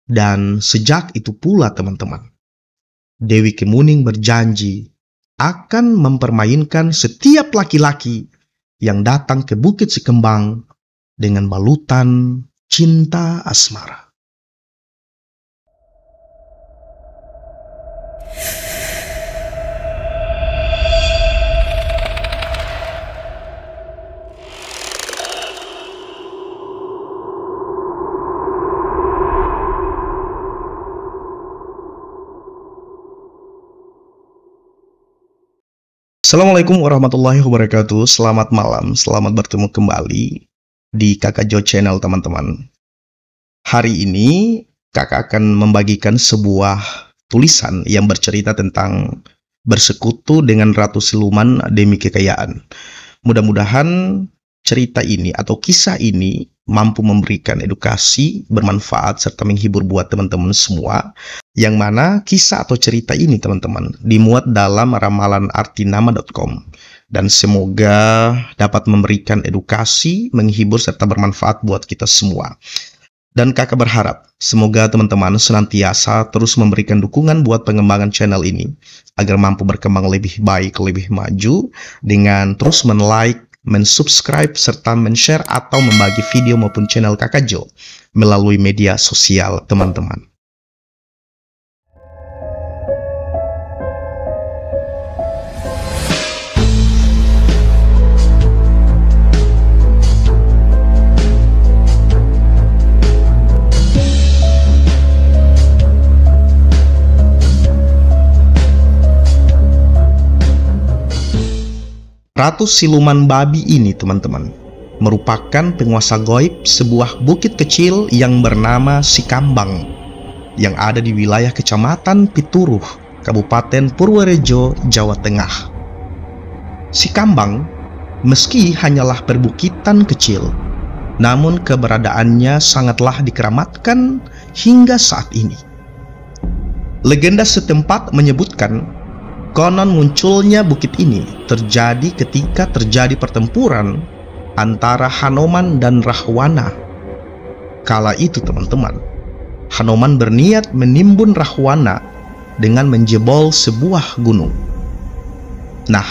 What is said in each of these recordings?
Dan sejak itu pula teman-teman, Dewi Kemuning berjanji akan mempermainkan setiap laki-laki yang datang ke Bukit Sikembang dengan balutan cinta asmara. Assalamualaikum warahmatullahi wabarakatuh. Selamat malam, selamat bertemu kembali di Kakak Jo Channel teman-teman. Hari ini kakak akan membagikan sebuah tulisan yang bercerita tentang bersekutu dengan ratu siluman demi kekayaan. Mudah-mudahan cerita ini atau kisah ini mampu memberikan edukasi, bermanfaat, serta menghibur buat teman-teman semua. Yang mana kisah atau cerita ini teman-teman dimuat dalam ramalan artinama.com. Dan semoga dapat memberikan edukasi, menghibur, serta bermanfaat buat kita semua. Dan kakak berharap semoga teman-teman senantiasa terus memberikan dukungan buat pengembangan channel ini agar mampu berkembang lebih baik, lebih maju dengan terus men-like, men-subscribe, serta men-share atau membagi video maupun channel Kakak Jo melalui media sosial teman-teman. Ratu siluman babi ini teman-teman merupakan penguasa gaib sebuah bukit kecil yang bernama Sikambang yang ada di wilayah Kecamatan Pituruh, Kabupaten Purworejo, Jawa Tengah. Sikambang meski hanyalah perbukitan kecil, namun keberadaannya sangatlah dikeramatkan hingga saat ini. Legenda setempat menyebutkan konon munculnya bukit ini terjadi ketika terjadi pertempuran antara Hanoman dan Rahwana. Kala itu teman-teman, Hanoman berniat menimbun Rahwana dengan menjebol sebuah gunung. Nah,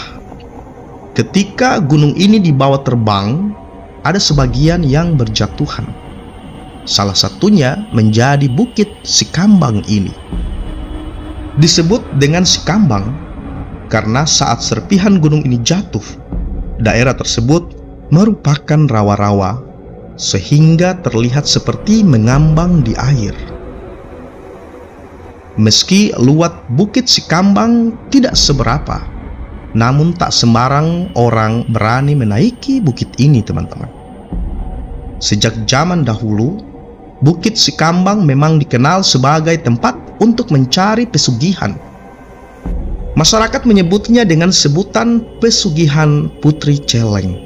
ketika gunung ini dibawa terbang, ada sebagian yang berjatuhan. Salah satunya menjadi bukit Sikambang ini. Disebut dengan Sikambang karena saat serpihan gunung ini jatuh, daerah tersebut merupakan rawa-rawa sehingga terlihat seperti mengambang di air. Meski luas Bukit Sikambang tidak seberapa, namun tak sembarang orang berani menaiki bukit ini teman-teman. Sejak zaman dahulu, Bukit Sikambang memang dikenal sebagai tempat untuk mencari pesugihan. Masyarakat menyebutnya dengan sebutan pesugihan Putri Celeng.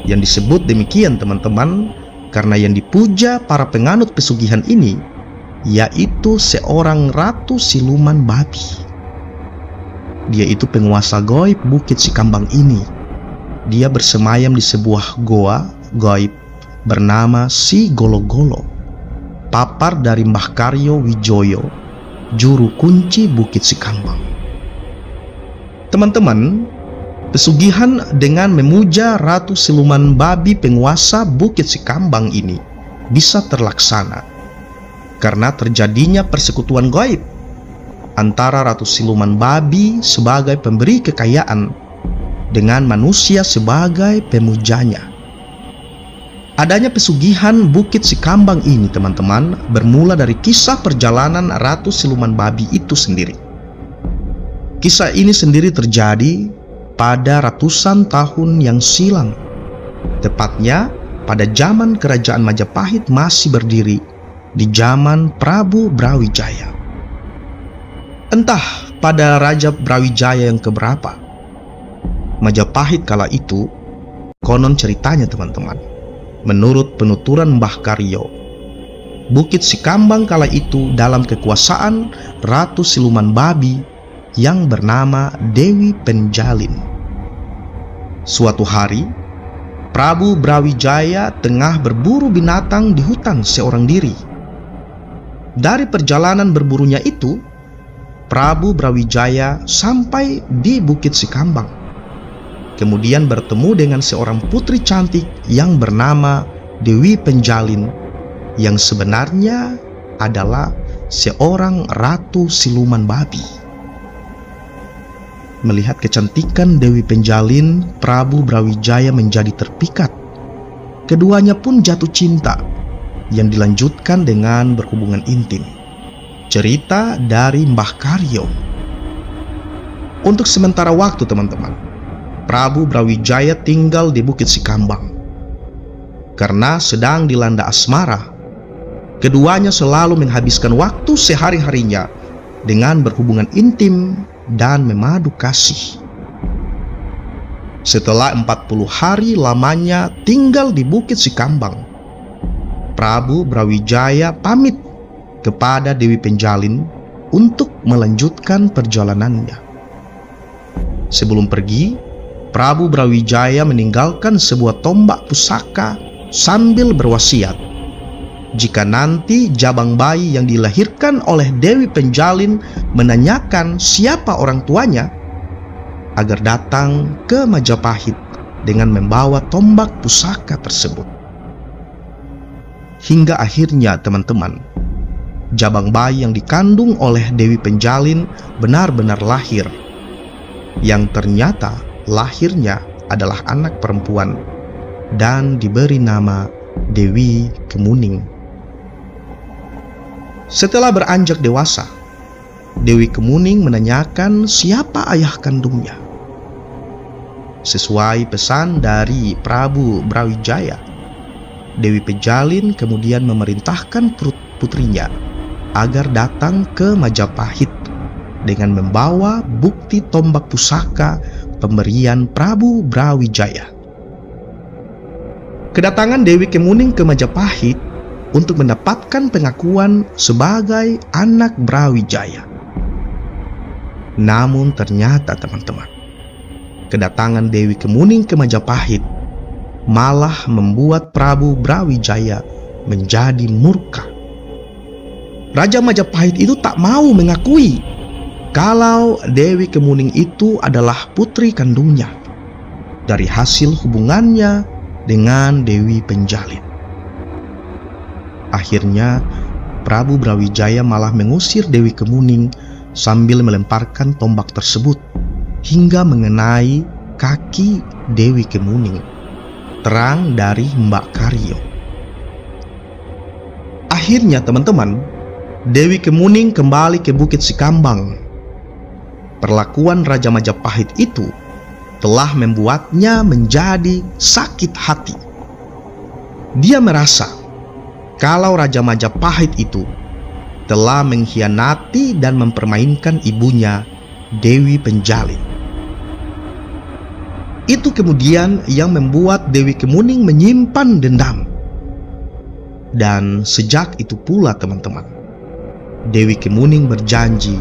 Yang disebut demikian teman-teman karena yang dipuja para penganut pesugihan ini yaitu seorang ratu siluman babi. Dia itu penguasa gaib Bukit Sikambang ini. Dia bersemayam di sebuah goa gaib bernama Si Golo-Golo, papar dari Mbah Karyo Wijoyo, juru kunci Bukit Sikambang. Teman-teman, pesugihan dengan memuja ratu siluman babi penguasa Bukit Sikambang ini bisa terlaksana karena terjadinya persekutuan gaib antara ratu siluman babi sebagai pemberi kekayaan dengan manusia sebagai pemujanya. Adanya pesugihan Bukit Sikambang ini teman-teman bermula dari kisah perjalanan ratu siluman babi itu sendiri. Kisah ini sendiri terjadi pada ratusan tahun yang silam, tepatnya pada zaman kerajaan Majapahit masih berdiri di zaman Prabu Brawijaya. Entah pada Raja Brawijaya yang keberapa, Majapahit kala itu, konon ceritanya teman-teman, menurut penuturan Mbah Karyo, Bukit Sikambang kala itu dalam kekuasaan ratu siluman babi yang bernama Dewi Penjalin. Suatu hari, Prabu Brawijaya tengah berburu binatang di hutan seorang diri. Dari perjalanan berburunya itu, Prabu Brawijaya sampai di Bukit Sikambang. Kemudian bertemu dengan seorang putri cantik yang bernama Dewi Penjalin, yang sebenarnya adalah seorang ratu siluman babi. Melihat kecantikan Dewi Penjalin, Prabu Brawijaya menjadi terpikat. Keduanya pun jatuh cinta, yang dilanjutkan dengan berhubungan intim. Cerita dari Mbah Karyo. Untuk sementara waktu teman-teman, Prabu Brawijaya tinggal di Bukit Sikambang. Karena sedang dilanda asmara, keduanya selalu menghabiskan waktu sehari-harinya dengan berhubungan intim dan memadu kasih. Setelah 40 hari lamanya tinggal di Bukit Sikambang, Prabu Brawijaya pamit kepada Dewi Penjalin untuk melanjutkan perjalanannya. Sebelum pergi, Prabu Brawijaya meninggalkan sebuah tombak pusaka sambil berwasiat, jika nanti jabang bayi yang dilahirkan oleh Dewi Penjalin menanyakan siapa orang tuanya, agar datang ke Majapahit dengan membawa tombak pusaka tersebut. Hingga akhirnya teman-teman, jabang bayi yang dikandung oleh Dewi Penjalin benar-benar lahir, yang ternyata lahirnya adalah anak perempuan dan diberi nama Dewi Kemuning. Setelah beranjak dewasa, Dewi Kemuning menanyakan siapa ayah kandungnya. Sesuai pesan dari Prabu Brawijaya, Dewi Penjalin kemudian memerintahkan putrinya agar datang ke Majapahit dengan membawa bukti tombak pusaka pemberian Prabu Brawijaya. Kedatangan Dewi Kemuning ke Majapahit untuk mendapatkan pengakuan sebagai anak Brawijaya. Namun ternyata teman-teman, kedatangan Dewi Kemuning ke Majapahit malah membuat Prabu Brawijaya menjadi murka. Raja Majapahit itu tak mau mengakui kalau Dewi Kemuning itu adalah putri kandungnya dari hasil hubungannya dengan Dewi Penjalin. Akhirnya Prabu Brawijaya malah mengusir Dewi Kemuning sambil melemparkan tombak tersebut hingga mengenai kaki Dewi Kemuning. Terang dari Mbak Karyo. Akhirnya teman-teman, Dewi Kemuning kembali ke Bukit Sikambang. Perlakuan Raja Majapahit itu telah membuatnya menjadi sakit hati. Dia merasa kalau Raja Majapahit itu telah mengkhianati dan mempermainkan ibunya, Dewi Penjalin. Itu kemudian yang membuat Dewi Kemuning menyimpan dendam. Dan sejak itu pula teman-teman, Dewi Kemuning berjanji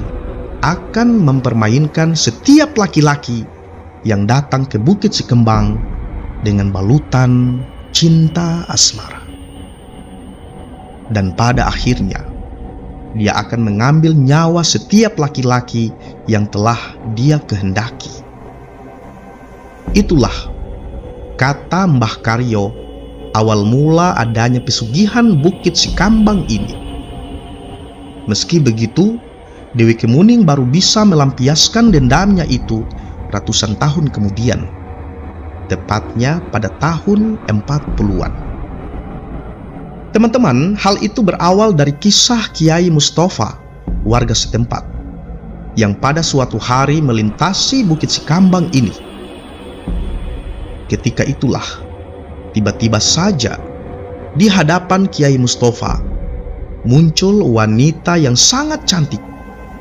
akan mempermainkan setiap laki-laki yang datang ke Bukit Sikambang dengan balutan cinta asmara. Dan pada akhirnya, dia akan mengambil nyawa setiap laki-laki yang telah dia kehendaki. Itulah kata Mbah Karyo awal mula adanya pesugihan Bukit Sikambang ini. Meski begitu, Dewi Kemuning baru bisa melampiaskan dendamnya itu ratusan tahun kemudian, tepatnya pada tahun 40-an. Teman-teman, hal itu berawal dari kisah Kiai Mustafa, warga setempat, yang pada suatu hari melintasi Bukit Sikambang ini. Ketika itulah, tiba-tiba saja di hadapan Kiai Mustafa muncul wanita yang sangat cantik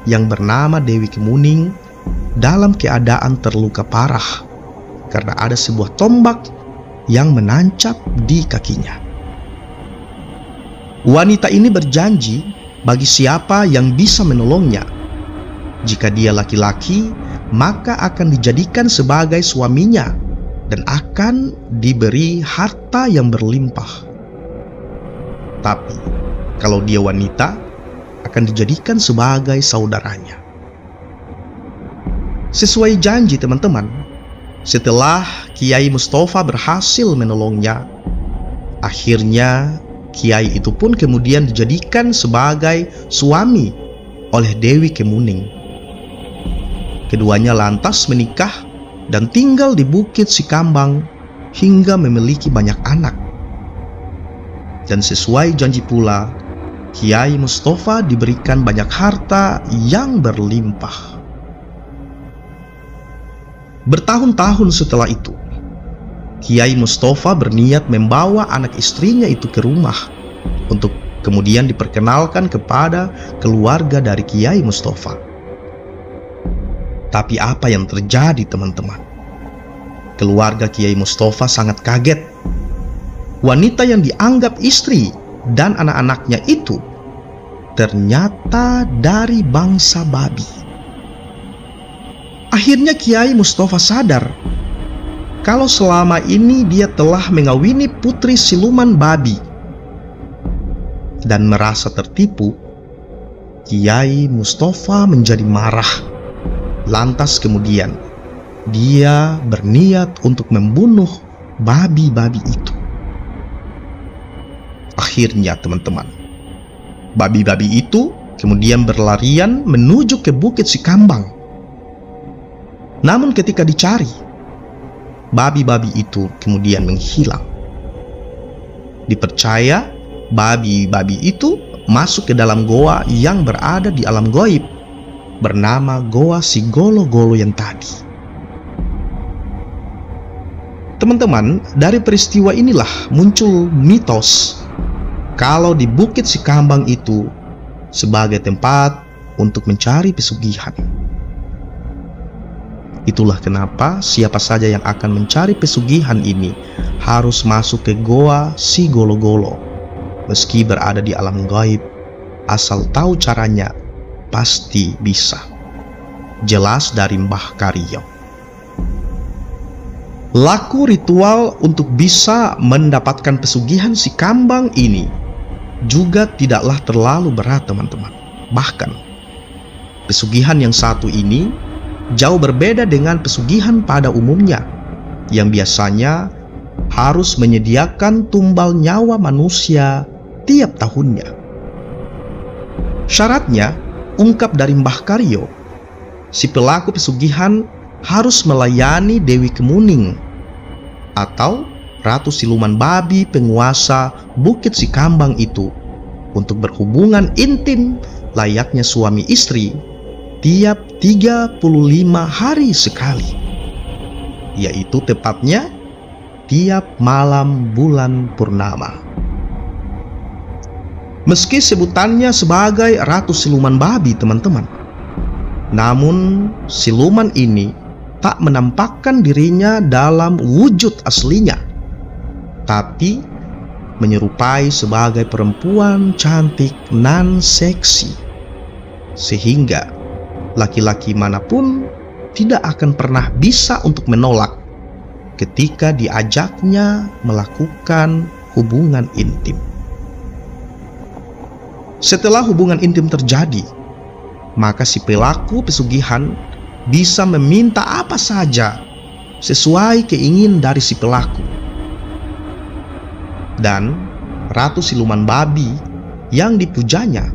yang bernama Dewi Kemuning dalam keadaan terluka parah karena ada sebuah tombak yang menancap di kakinya. Wanita ini berjanji bagi siapa yang bisa menolongnya. Jika dia laki-laki, maka akan dijadikan sebagai suaminya dan akan diberi harta yang berlimpah. Tapi kalau dia wanita, akan dijadikan sebagai saudaranya. Sesuai janji teman-teman, setelah Kiai Mustafa berhasil menolongnya, akhirnya Kiai itu pun kemudian dijadikan sebagai suami oleh Dewi Kemuning. Keduanya lantas menikah dan tinggal di Bukit Sikambang hingga memiliki banyak anak. Dan sesuai janji pula, Kiai Mustafa diberikan banyak harta yang berlimpah. Bertahun-tahun setelah itu, Kiai Mustafa berniat membawa anak istrinya itu ke rumah untuk kemudian diperkenalkan kepada keluarga dari Kiai Mustafa. Tapi apa yang terjadi teman-teman? Keluarga Kiai Mustafa sangat kaget. Wanita yang dianggap istri dan anak-anaknya itu ternyata dari bangsa babi. Akhirnya Kiai Mustafa sadar kalau selama ini dia telah mengawini putri siluman babi. Dan merasa tertipu, Kiai Mustafa menjadi marah. Lantas kemudian dia berniat untuk membunuh babi-babi itu. Akhirnya teman-teman, babi-babi itu kemudian berlarian menuju ke Bukit Sikambang. Namun ketika dicari, babi-babi itu kemudian menghilang. Dipercaya babi-babi itu masuk ke dalam goa yang berada di alam gaib bernama Goa Sigolo-Golo yang tadi. Teman-teman, dari peristiwa inilah muncul mitos kalau di Bukit Sikambang itu sebagai tempat untuk mencari pesugihan. Itulah kenapa siapa saja yang akan mencari pesugihan ini harus masuk ke Goa Sigolo-Golo. Meski berada di alam gaib, asal tahu caranya, pasti bisa. Jelas dari Mbah Karyo. Laku ritual untuk bisa mendapatkan pesugihan Sikambang ini juga tidaklah terlalu berat teman-teman. Bahkan pesugihan yang satu ini jauh berbeda dengan pesugihan pada umumnya yang biasanya harus menyediakan tumbal nyawa manusia tiap tahunnya. Syaratnya, ungkap dari Mbah Karyo, si pelaku pesugihan harus melayani Dewi Kemuning atau Ratu Siluman Babi penguasa Bukit Sikambang itu untuk berhubungan intim layaknya suami istri tiap 35 hari sekali, yaitu tepatnya tiap malam bulan purnama. Meski sebutannya sebagai Ratu Siluman Babi teman-teman, namun siluman ini tak menampakkan dirinya dalam wujud aslinya, tapi menyerupai sebagai perempuan cantik nan seksi, sehingga laki-laki manapun tidak akan pernah bisa untuk menolak ketika diajaknya melakukan hubungan intim. Setelah hubungan intim terjadi, maka si pelaku pesugihan bisa meminta apa saja sesuai keinginan dari si pelaku. Dan Ratu Siluman Babi yang dipujanya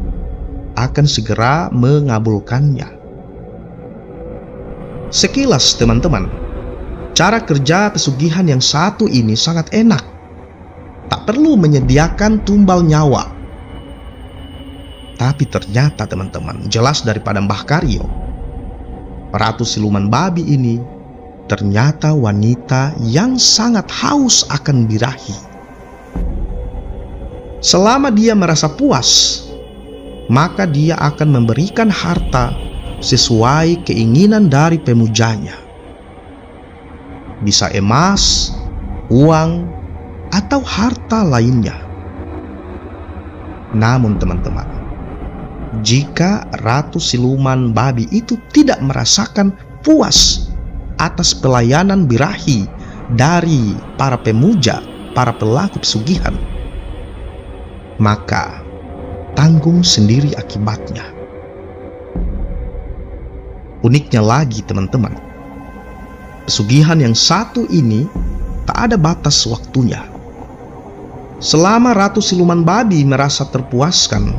akan segera mengabulkannya. Sekilas teman-teman, cara kerja pesugihan yang satu ini sangat enak. Tak perlu menyediakan tumbal nyawa. Tapi ternyata teman-teman, jelas daripada Mbah Karyo, Ratu Siluman Babi ini ternyata wanita yang sangat haus akan birahi. Selama dia merasa puas, maka dia akan memberikan harta sesuai keinginan dari pemujanya. Bisa emas, uang, atau harta lainnya. Namun teman-teman, jika Ratu Siluman Babi itu tidak merasakan puas atas pelayanan birahi dari para pemuja, para pelaku pesugihan, maka tanggung sendiri akibatnya. Uniknya lagi teman-teman, pesugihan yang satu ini tak ada batas waktunya. Selama Ratu Siluman Babi merasa terpuaskan,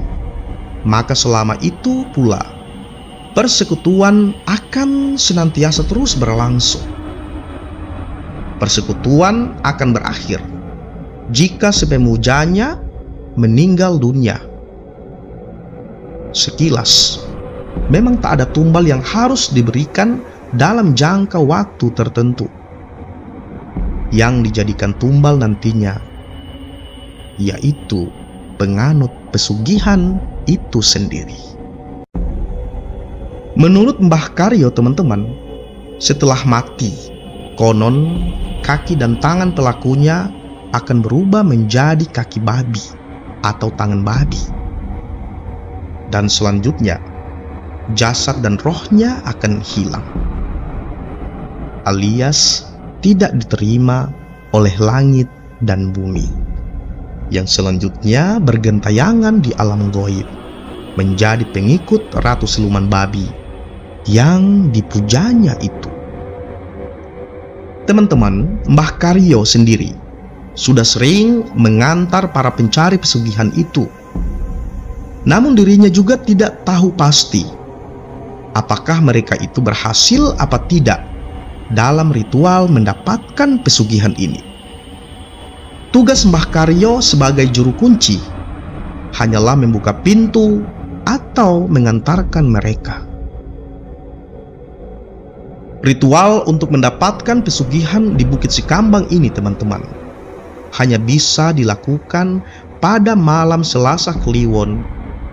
maka selama itu pula persekutuan akan senantiasa terus berlangsung. Persekutuan akan berakhir jika si pemujanya meninggal dunia. Sekilas, memang tak ada tumbal yang harus diberikan dalam jangka waktu tertentu. Yang dijadikan tumbal nantinya yaitu penganut pesugihan itu sendiri. Menurut Mbah Karyo teman-teman, setelah mati, konon kaki dan tangan pelakunya akan berubah menjadi kaki babi atau tangan babi. Dan selanjutnya, jasad dan rohnya akan hilang, alias tidak diterima oleh langit dan bumi, yang selanjutnya bergentayangan di alam gaib, menjadi pengikut Ratu Siluman Babi yang dipujanya itu. Teman-teman, Mbah Karyo sendiri sudah sering mengantar para pencari pesugihan itu. Namun dirinya juga tidak tahu pasti apakah mereka itu berhasil apa tidak dalam ritual mendapatkan pesugihan ini. Tugas Mbah Karyo sebagai juru kunci hanyalah membuka pintu atau mengantarkan mereka. Ritual untuk mendapatkan pesugihan di Bukit Sikambang ini teman-teman hanya bisa dilakukan pada malam Selasa Kliwon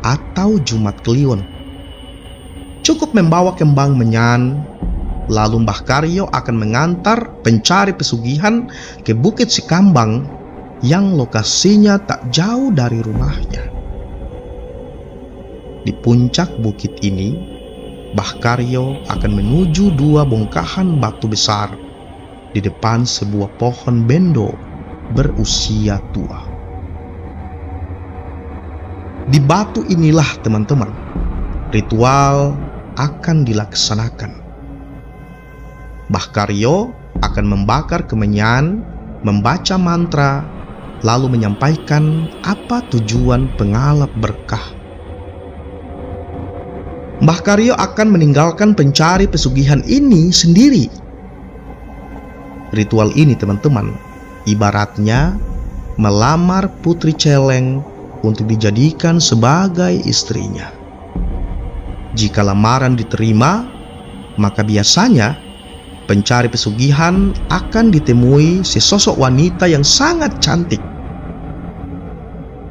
atau Jumat Kliwon. Cukup membawa kembang menyan, lalu Mbah Karyo akan mengantar pencari pesugihan ke Bukit Sikambang yang lokasinya tak jauh dari rumahnya. Di puncak bukit ini, Mbah Karyo akan menuju dua bongkahan batu besar di depan sebuah pohon bendo berusia tua. Di batu inilah teman-teman, ritual akan dilaksanakan. Mbah Karyo akan membakar kemenyan, membaca mantra, lalu menyampaikan apa tujuan pengalap berkah. Mbah Karyo akan meninggalkan pencari pesugihan ini sendiri. Ritual ini teman-teman ibaratnya melamar putri celeng untuk dijadikan sebagai istrinya. Jika lamaran diterima, maka biasanya pencari pesugihan akan ditemui sesosok wanita yang sangat cantik,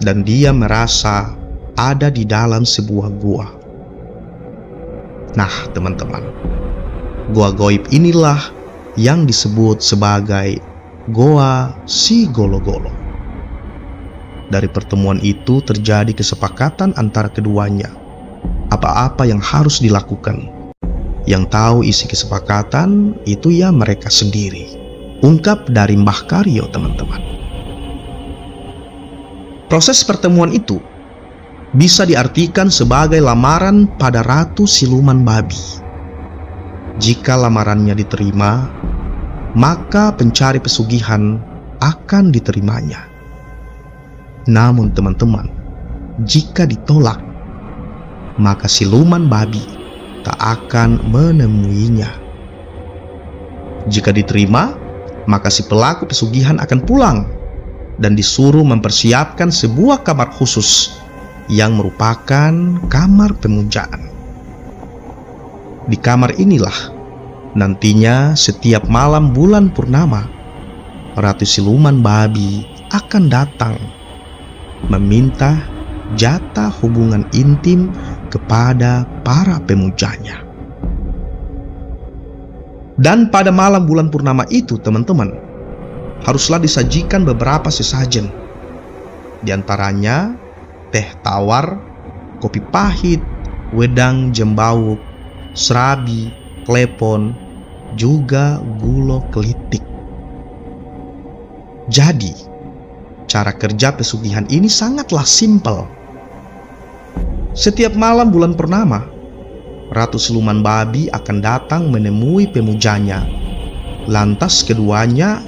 dan dia merasa ada di dalam sebuah gua. Nah teman-teman, gua gaib inilah yang disebut sebagai Goa Si Golo-Golo. Dari pertemuan itu terjadi kesepakatan antara keduanya apa-apa yang harus dilakukan. Yang tahu isi kesepakatan itu ya mereka sendiri. Ungkap dari Mbah Karyo teman-teman. Proses pertemuan itu bisa diartikan sebagai lamaran pada Ratu Siluman Babi. Jika lamarannya diterima, maka pencari pesugihan akan diterimanya. Namun teman-teman, jika ditolak, maka Siluman Babi tak akan menemuinya. Jika diterima, maka si pelaku pesugihan akan pulang dan disuruh mempersiapkan sebuah kamar khusus yang merupakan kamar pemujaan. Di kamar inilah nantinya setiap malam bulan purnama, Ratu Siluman Babi akan datang meminta jatah hubungan intim kepada para pemujanya. Dan pada malam bulan purnama itu teman-teman, haruslah disajikan beberapa sesajen. Di antaranya teh tawar, kopi pahit, wedang jembauk, serabi, klepon, juga gulo kelitik. Jadi, cara kerja pesugihan ini sangatlah simpel. Setiap malam bulan purnama, Ratu Siluman Babi akan datang menemui pemujanya. Lantas keduanya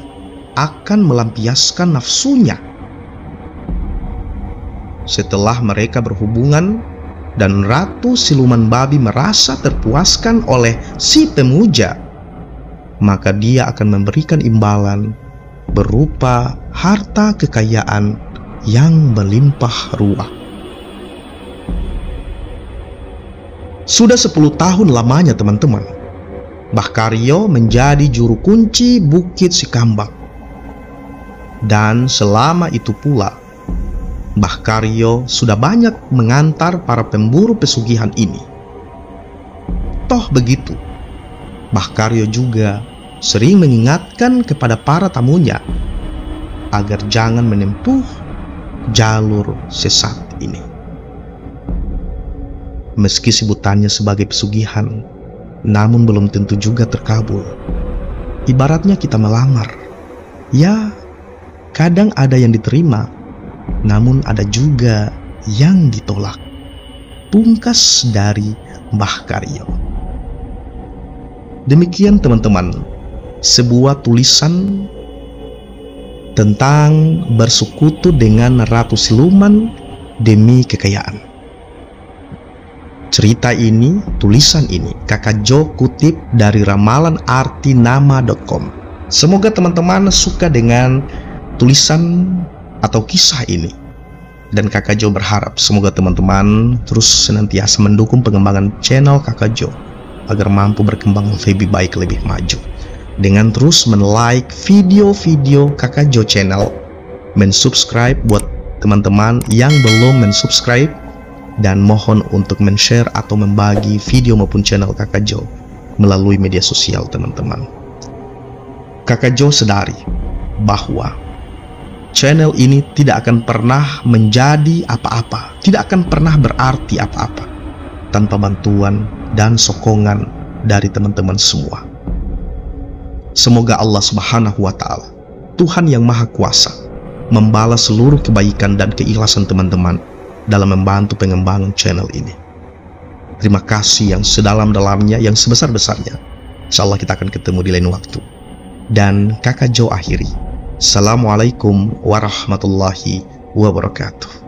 akan melampiaskan nafsunya. Setelah mereka berhubungan dan Ratu Siluman Babi merasa terpuaskan oleh si pemuja, maka dia akan memberikan imbalan berupa harta kekayaan yang melimpah ruah. Sudah 10 tahun lamanya teman-teman, Mbah Karyo menjadi juru kunci Bukit Sikambang. Dan selama itu pula, Mbah Karyo sudah banyak mengantar para pemburu pesugihan ini. Toh begitu, Mbah Karyo juga sering mengingatkan kepada para tamunya agar jangan menempuh jalur sesat ini. Meski sebutannya sebagai pesugihan, namun belum tentu juga terkabul. Ibaratnya kita melamar, ya kadang ada yang diterima, namun ada juga yang ditolak. Pungkas dari Mbah Karyo. Demikian teman-teman, sebuah tulisan tentang bersekutu dengan Ratu Siluman demi kekayaan. Cerita ini, tulisan ini, Kakak Jo kutip dari ramalanartinama.com. Semoga teman-teman suka dengan tulisan atau kisah ini. Dan Kakak Jo berharap semoga teman-teman terus senantiasa mendukung pengembangan channel Kakak Jo agar mampu berkembang lebih baik, lebih maju. Dengan terus men-like video-video Kakak Jo channel, men-subscribe buat teman-teman yang belum men-subscribe, dan mohon untuk men-share atau membagi video maupun channel Kakak Jo melalui media sosial teman-teman. Kakak Jo sadari bahwa channel ini tidak akan pernah menjadi apa-apa, tidak akan pernah berarti apa-apa tanpa bantuan dan sokongan dari teman-teman semua. Semoga Allah Subhanahu wa Ta'ala, Tuhan yang Maha Kuasa, membalas seluruh kebaikan dan keikhlasan teman-teman dalam membantu pengembangan channel ini. Terima kasih yang sedalam-dalamnya, yang sebesar-besarnya. Insyaallah kita akan ketemu di lain waktu. Dan Kakak Jo akhiri. Assalamualaikum warahmatullahi wabarakatuh.